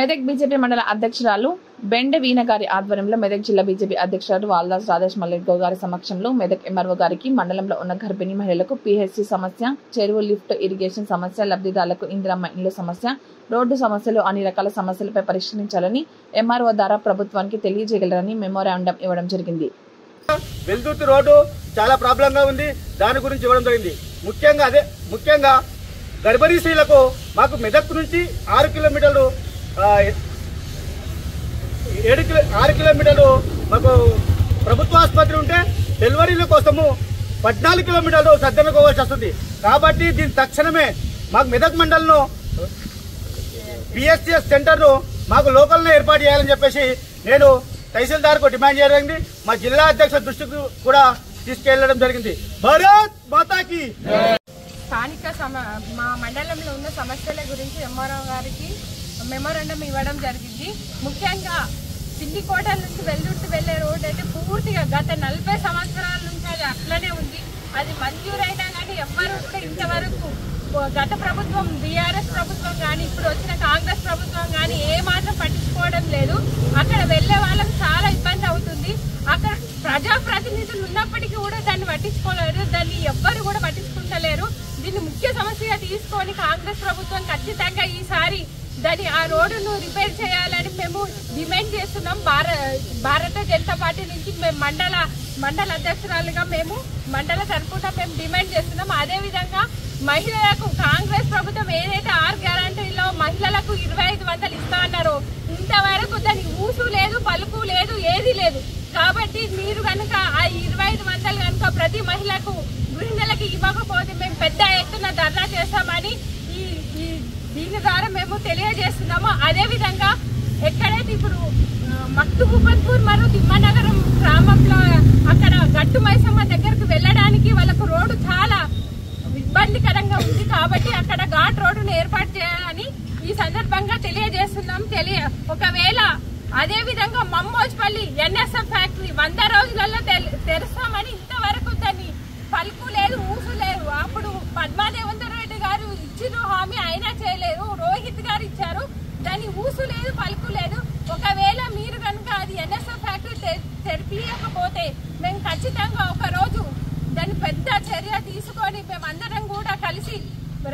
Medak BJP మండల అధ్యక్షురాలు బెండ వీణ గారి ఆధ్వర్యంలో మెదక్ జిల్లా బీజేపీ అధ్యక్షురాలు వాల్దాస్ రాధేష్ మల్లెడ్గౌ గారి సమక్షంలో మెదక్ ఎంఆర్ఓ గారికి మండలంలో ఉన్న గర్భిణీ మహిళలకు పీహెచ్సీ సమస్య, చెరువు లిఫ్ట్ ఇరిగేషన్ సమస్య, లబ్ధిదారులకు ఇందిరమ్మ ఇండ్ల సమస్య, రోడ్డు సమస్యలు అన్ని రకాల సమస్యలపై పరిష్కరించాలని ఎంఆర్ఓ ద్వారా ప్రభుత్వానికి తెలియజేయగలరని మెమోరాండం ఇవ్వడం జరిగింది. వెల్దుర్తి రోడ్డు చాలా ప్రాబ్లంగా ఉంది, దాని గురించి ఇవ్వడం జరిగింది. ముఖ్యంగా గర్భిణీ స్త్రీలకు మాకు మెదక్ నుంచి 6 కిలోమీటర్లు 6 కిలోమీటర్లు మాకు ప్రభుత్వ ఆసుపత్రి ఉంటే డెలివరీల కోసము 14 కిలోమీటర్లు సర్దనుకోవాల్సి వస్తుంది. కాబట్టి దీని తక్షణమే మాకు మెదక్ మండలంలో పిఎస్సిఎస్ సెంటర్ను మాకు లోకల్నే ఏర్పాటు చేయాలని చెప్పేసి నేను తహసీల్దార్కు డిమాండ్ చేయడం జరిగింది. మా జిల్లా అధ్యక్షుల దృష్టికి కూడా తీసుకెళ్లడం జరిగింది. భారత్ మాతాకి. స్థానిక మా మండలంలో ఉన్న సమస్యల గురించి ఎంఆర్ఓ గారికి మెమోరాండం ఇవ్వడం జరిగింది. ముఖ్యంగా సిండికోటల నుంచి వెల్దుర్తి వెళ్లే రోడ్ అయితే పూర్తిగా గత 40 సంవత్సరాల నుంచి అది అట్లనే ఉంది. అది మంజూరైనా కానీ ఎవ్వరూ కూడా ఇంతవరకు గత ప్రభుత్వం బీఆర్ఎస్ ప్రభుత్వం కానీ ఇప్పుడు వచ్చిన కాంగ్రెస్ ప్రభుత్వం కానీ ఏ మాత్రం పట్టించుకోవడం లేదు. అక్కడ వెళ్లే వాళ్ళకి చాలా ఇబ్బంది అవుతుంది. అక్కడ ప్రజాప్రతినిధులు ఉన్నప్పటికీ కూడా దాన్ని పట్టించుకోలేరు, దాన్ని ఎవ్వరు కూడా పట్టించుకుంటలేరు. దీన్ని ముఖ్య సమస్యగా తీసుకొని కాంగ్రెస్ ప్రభుత్వం ఖచ్చితంగా ఈసారి ఆ రోడ్డును రిపేర్ చేయాలని మేము డిమాండ్ చేస్తున్నాం. భారతీయ జనతా పార్టీ నుంచి మేము మండల అధ్యక్షురాలుగా మేము మండల తరఫున మేము డిమాండ్ చేస్తున్నాం. అదేవిధంగా మహిళలకు కాంగ్రెస్ ప్రభుత్వం ఏదైతే 6 గ్యారంటీలో మహిళలకు 2500 ఇస్తా అన్నారో ఇంతవరకు దాని ఊసు లేదు, పలుకు లేదు, ఏది లేదు. కాబట్టి మీరు కనుక ఆ 2500 కనుక ప్రతి మహిళకు గృహిణులకి ఇవ్వకపోతే మేము పెద్ద ఎత్తున ధర్నా చేస్తామని దీని ద్వారా మేము తెలియజేస్తున్నాము. అదేవిధంగా ఎక్కడైతే ఇప్పుడు మక్తుబుపన్పూర్ మరియు తిమ్మనగరం గ్రామంలో అక్కడ గట్టు మైసమ్మ దగ్గరకు వెళ్ళడానికి వాళ్ళకు రోడ్డు చాలా ఇబ్బందికరంగా ఉంది. కాబట్టి అక్కడ ఘాట్ రోడ్డును ఏర్పాటు చేయాలని ఈ సందర్భంగా తెలియజేస్తున్నాం. ఒకవేళ అదేవిధంగా మమ్మోజ్పల్లి ఎన్ఎస్ఎఫ్ ఫ్యాక్టరీ 100 రోజులలో తెరుస్తామని ఇంతవరకు దాన్ని పలుకు లేదు, ఊసు లేదు. అప్పుడు పద్మాదేవేందర్ రెడ్డి గారు ఇచ్చిన హామీ అయినా చేయలేరు, రోహిత్ గారు ఇచ్చారు, దాని ఊసు లేదు, పలుకు లేదు. ఒకవేళ మీరు కనుక అది ఎన్ఎస్ఎఫ్ ఫ్యాక్టరీ తెరిపియకపోతే మేము ఖచ్చితంగా ఒక రోజు దాన్ని పెద్ద చర్య తీసుకొని మేమందరం కూడా కలిసి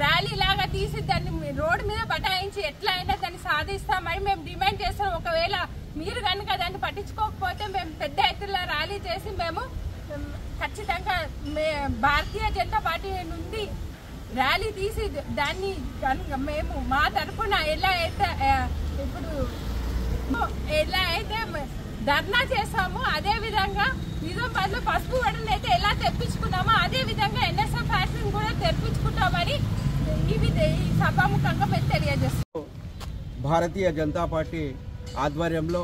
ర్యాలీ లాగా తీసి దాన్ని రోడ్డు మీద బటాయించి ఎట్లా అయినా దాన్ని సాధిస్తామని మేము డిమాండ్ చేస్తాం. ఒకవేళ మీరు కనుక దాన్ని పట్టించుకోకపోతే మేము పెద్ద ఎత్తున ర్యాలీ చేసి మేము ఖచ్చితంగా భారతీయ జనతా పార్టీ నుండి ర్యాలీ తీసి దాన్ని మేము మా తరఫున ఎలా అయితే ధర్నా చేస్తామో అదే విధంగా నిజామాబాద్ లో పసుపు వడలు అయితే ఎలా తెప్పించుకున్నామో అదే విధంగా ఎన్ఎస్ఎఫ్ ఫ్యాక్టరీని కూడా తెప్పించుకుంటామని ఈ సభాముఖంగా మేము తెలియజేస్తాం. భారతీయ జనతా పార్టీ ఆధ్వర్యంలో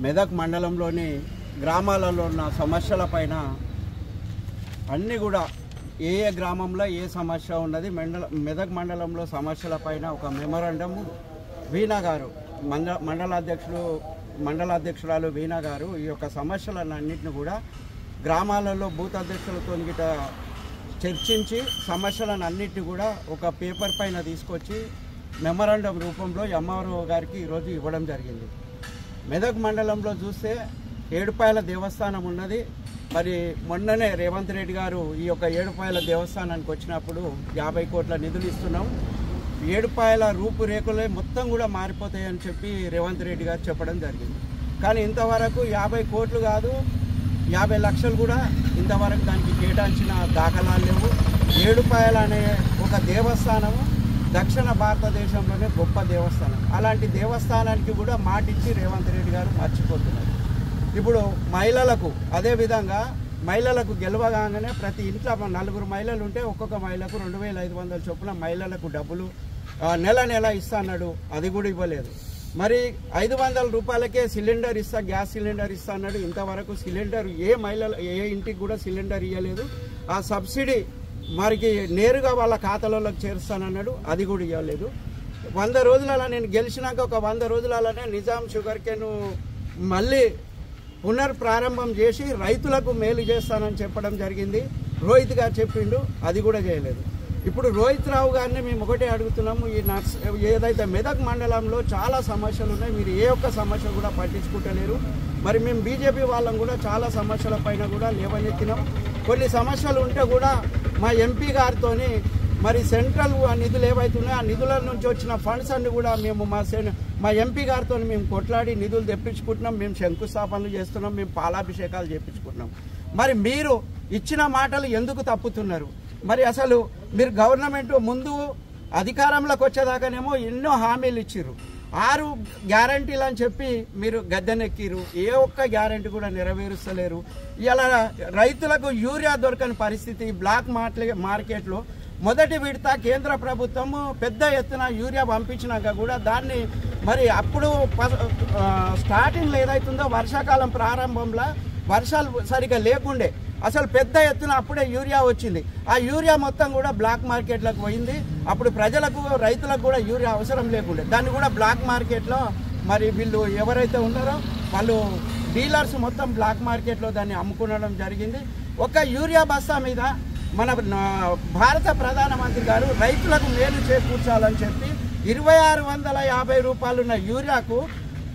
మెదక్ మండలంలోని గ్రామాలలో ఉన్న సమస్యలపైన అన్నీ కూడా ఏ గ్రామంలో ఏ సమస్య ఉన్నది మెదక్ మండలంలో సమస్యలపైన ఒక మెమోరాండము వీణా గారు మండలాధ్యక్షురాలు వీణా గారు ఈ యొక్క సమస్యలన్నింటినీ కూడా గ్రామాలలో బూత్ అధ్యక్షులతో గిట చర్చించి సమస్యలను అన్నింటినీ కూడా ఒక పేపర్ పైన తీసుకొచ్చి మెమోరాండం రూపంలో ఎంఆర్ఓ గారికి ఈరోజు ఇవ్వడం జరిగింది. మెదక్ మండలంలో చూస్తే ఏడుపాయల దేవస్థానం ఉన్నది. మరి మొన్ననే రేవంత్ రెడ్డి గారు ఈ యొక్క ఏడుపాయల దేవస్థానానికి వచ్చినప్పుడు 50 కోట్ల నిధులు ఇస్తున్నాం, ఏడుపాయల రూపురేఖలే మొత్తం కూడా మారిపోతాయని చెప్పి రేవంత్ రెడ్డి గారు చెప్పడం జరిగింది. కానీ ఇంతవరకు 50 కోట్లు కాదు 50 లక్షలు కూడా ఇంతవరకు దానికి కేటాయించిన దాఖలాలు లేవు. ఏడుపాయల అనే ఒక దేవస్థానము దక్షిణ భారతదేశంలోనే గొప్ప దేవస్థానం. అలాంటి దేవస్థానానికి కూడా మాటిచ్చి రేవంత్ రెడ్డి గారు మర్చిపోతున్నారు. ఇప్పుడు మహిళలకు అదేవిధంగా మహిళలకు గెలవగానే ప్రతి ఇంట్లో 4 మహిళలు ఉంటే ఒక్కొక్క మహిళకు 2500 చొప్పున మహిళలకు డబ్బులు నెల ఇస్తా అన్నాడు, అది కూడా ఇవ్వలేదు. మరి 500 రూపాయలకే సిలిండర్ ఇస్తా, గ్యాస్ సిలిండర్ ఇస్తా అన్నాడు, ఇంతవరకు సిలిండర్ ఏ ఇంటికి కూడా సిలిండర్ ఇవ్వలేదు. ఆ సబ్సిడీ మరికి నేరుగా వాళ్ళ ఖాతాలోకి చేరుస్తానన్నాడు, అది కూడా ఇవ్వలేదు. 100 రోజులలో నేను గెలిచినాక ఒక 100 రోజులలోనే నిజాం షుగర్ కేన్ మళ్ళీ పునర్ప్రారంభం చేసి రైతులకు మేలు చేస్తానని చెప్పడం జరిగింది. రోహిత్ గారు చెప్పిండు, అది కూడా చేయలేదు. ఇప్పుడు రోహిత్ రావు గారిని మేము ఒకటే అడుగుతున్నాము, ఈ ఏదైతే మెదక్ మండలంలో చాలా సమస్యలు ఉన్నాయి, మీరు ఏ ఒక్క సమస్య కూడా పట్టించుకుంటలేరు. మరి మేము బీజేపీ వాళ్ళం కూడా చాలా సమస్యల పైన కూడా లేవనెత్తినాం. కొన్ని సమస్యలు ఉంటే కూడా మా ఎంపీ గారితోని మరి సెంట్రల్ నిధులు ఏవైతున్నాయో ఆ నిధుల నుంచి వచ్చిన ఫండ్స్ అన్ని కూడా మేము మా ఎంపీ గారితో మేము కొట్లాడి నిధులు తెప్పించుకుంటున్నాం, మేము శంకుస్థాపనలు చేస్తున్నాం, మేము పాలాభిషేకాలు చేయించుకుంటున్నాం. మరి మీరు ఇచ్చిన మాటలు ఎందుకు తప్పుతున్నారు? మరి అసలు మీరు గవర్నమెంట్ ముందు అధికారంలోకి వచ్చేదాకానేమో ఎన్నో హామీలు ఇచ్చిర్రు, 6 గ్యారంటీలు అని చెప్పి మీరు గద్దెనెక్కిరు, ఏ ఒక్క గ్యారంటీ కూడా నెరవేరుస్తలేరు. ఇలా రైతులకు యూరియా దొరకని పరిస్థితి. బ్లాక్ మార్కెట్లో మొదటి విడత కేంద్ర ప్రభుత్వము పెద్ద ఎత్తున యూరియా పంపించినాక కూడా దాన్ని మరి అప్పుడు స్టార్టింగ్లో ఏదైతుందో వర్షాకాలం ప్రారంభంలో వర్షాలు సరిగా లేకుండే అసలు పెద్ద ఎత్తున అప్పుడే యూరియా వచ్చింది. ఆ యూరియా మొత్తం కూడా బ్లాక్ మార్కెట్లకు పోయింది. అప్పుడు ప్రజలకు రైతులకు కూడా యూరియా అవసరం లేకుండే, దాన్ని కూడా బ్లాక్ మార్కెట్లో మరి వీళ్ళు ఎవరైతే ఉన్నారో వాళ్ళు డీలర్స్ మొత్తం బ్లాక్ మార్కెట్లో దాన్ని అమ్ముకునడం జరిగింది. ఒక యూరియా బస్తా మీద మన భారత ప్రధానమంత్రి గారు రైతులకు మేలు చేకూర్చాలని చెప్పి 2650 రూపాయలున్న యూరియాకు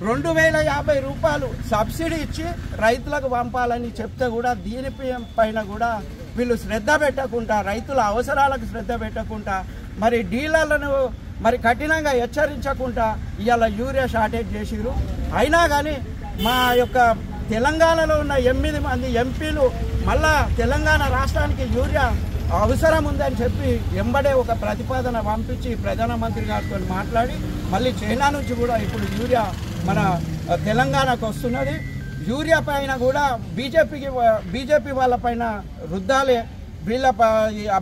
2050 రూపాయలు సబ్సిడీ ఇచ్చి రైతులకు పంపాలని చెప్తే కూడా దీనిపైన కూడా వీళ్ళు శ్రద్ధ పెట్టకుండా, రైతుల అవసరాలకు శ్రద్ధ పెట్టకుండా, మరి డీలర్లను మరి కఠినంగా హెచ్చరించకుండా ఇవాళ యూరియా షార్టేజ్ చేసిరు. అయినా కానీ మా యొక్క తెలంగాణలో ఉన్న 8 మంది ఎంపీలు మళ్ళా తెలంగాణ రాష్ట్రానికి యూరియా అవసరం ఉందని చెప్పి ఎంబడే ఒక ప్రతిపాదన పంపించి ప్రధానమంత్రి గారితో మాట్లాడి మళ్ళీ చైనా నుంచి కూడా ఇప్పుడు యూరియా మన తెలంగాణకు వస్తున్నది. యూరియా పైన కూడా బీజేపీ వాళ్ళ పైన రుద్దాలే, వీళ్ళ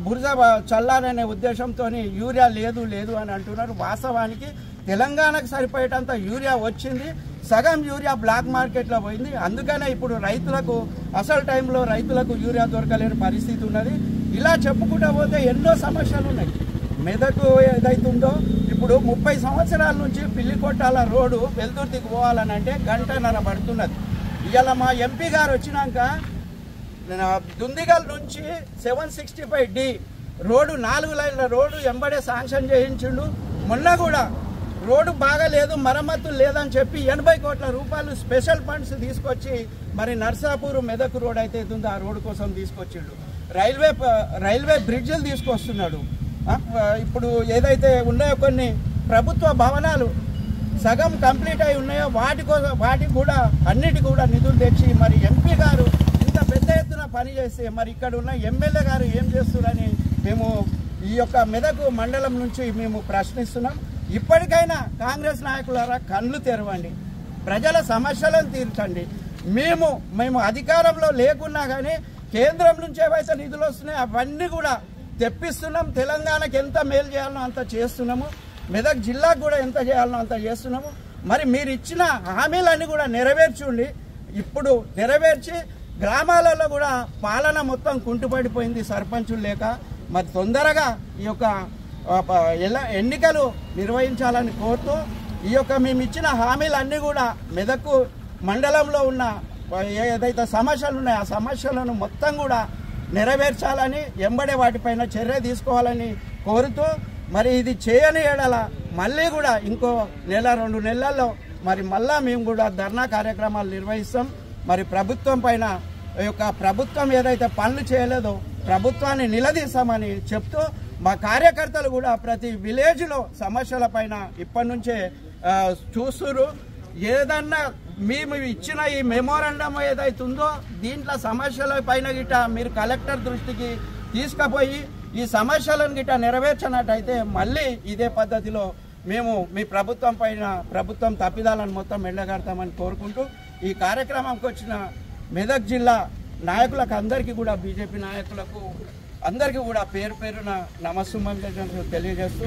బురద చల్లాలనే ఉద్దేశంతో యూరియా లేదు అని అంటున్నారు. వాస్తవానికి తెలంగాణకు సరిపోయేటంత యూరియా వచ్చింది, సగం యూరియా బ్లాక్ మార్కెట్లో పోయింది. అందుకనే ఇప్పుడు రైతులకు అసలు టైంలో రైతులకు యూరియా దొరకలేని పరిస్థితి ఉన్నది. ఇలా చెప్పుకుంటూ పోతే ఎన్నో సమస్యలు ఉన్నాయి. మెదకు ఏదైతుందో ఇప్పుడు 30 సంవత్సరాల నుంచి పిల్లికొట్టాల రోడ్డు వెల్దుర్తికి పోవాలనంటే 1.5 గంట పడుతున్నది. ఇవాళ మా ఎంపీ గారు వచ్చినాక దుందిగల్ నుంచి 765D రోడ్డు 4 లైన్ల రోడ్డు ఎంబడే శాంక్షన్ చేయించిండు. మొన్న కూడా రోడ్డు బాగాలేదు, మరమ్మతులు లేదని చెప్పి 80 కోట్ల రూపాయలు స్పెషల్ ఫండ్స్ తీసుకొచ్చి మరి నర్సాపూర్ మెదక్ రోడ్ అయితే ఉందో ఆ రోడ్డు కోసం తీసుకొచ్చిండు. రైల్వే బ్రిడ్జిలు తీసుకొస్తున్నాడు. ఇప్పుడు ఏదైతే ఉన్నాయో కొన్ని ప్రభుత్వ భవనాలు సగం కంప్లీట్ అయి ఉన్నాయో వాటికి కూడా అన్నిటి కూడా నిధులు తెచ్చి మరి ఎంపీ గారు ఇంత పెద్ద ఎత్తున పని చేస్తే మరి ఇక్కడ ఉన్న ఎమ్మెల్యే గారు ఏం చేస్తున్నారని మేము ఈ యొక్క మెదకు మండలం నుంచి మేము ప్రశ్నిస్తున్నాం. ఇప్పటికైనా కాంగ్రెస్ నాయకులారా కళ్ళు తెరవండి, ప్రజల సమస్యలను తీర్చండి. మేము అధికారంలో లేకున్నా కానీ కేంద్రం నుంచి ఏవైతే నిధులు వస్తున్నాయో అవన్నీ కూడా తెప్పిస్తున్నాం. తెలంగాణకి ఎంత మేలు చేయాలనో అంత చేస్తున్నాము, మెదక్ జిల్లాకు కూడా ఎంత చేయాలనో అంత చేస్తున్నాము. మరి మీరు ఇచ్చిన హామీలన్నీ కూడా నెరవేర్చుండి. ఇప్పుడు నెరవేర్చి గ్రామాలలో కూడా పాలన మొత్తం కుంటుపడిపోయింది సర్పంచులు లేక. మరి తొందరగా ఈ యొక్క ఎన్నికలు నిర్వహించాలని కోరుతూ ఈ యొక్క మేము ఇచ్చిన హామీలన్నీ కూడా మెదకు మండలంలో ఉన్న ఏదైతే సమస్యలు ఉన్నాయో ఆ సమస్యలను మొత్తం కూడా నెరవేర్చాలని ఎంబడే వాటిపైన చర్య తీసుకోవాలని కోరుతూ మరి ఇది చేయని ఏడల మళ్ళీ కూడా ఇంకో 1-2 నెలల్లో మరి మళ్ళా మేము కూడా ధర్నా కార్యక్రమాలు నిర్వహిస్తాం. మరి ప్రభుత్వం పైన ప్రభుత్వం ఏదైతే పనులు చేయలేదో ప్రభుత్వాన్ని నిలదీస్తామని చెప్తూ మా కార్యకర్తలు కూడా ప్రతి విలేజ్లో సమస్యల పైన ఇప్పటి నుంచే చూస్తున్నారు. ఏదన్నా మేము ఇచ్చిన ఈ మెమోరాండం ఏదైతుందో దీంట్లో సమస్యల పైన గిట్ట మీరు కలెక్టర్ దృష్టికి తీసుకుపోయి ఈ సమస్యలను గిట్ట నెరవేర్చినట్టయితే మళ్ళీ ఇదే పద్ధతిలో మేము మీ ప్రభుత్వం తప్పిదాలను మొత్తం ఎండగడతామని కోరుకుంటూ ఈ కార్యక్రమంకి వచ్చిన మెదక్ జిల్లా నాయకులకు అందరికీ కూడా బీజేపీ నాయకులకు అందరికీ కూడా పేరున నమస్సుమాంజలు తెలియజేస్తూ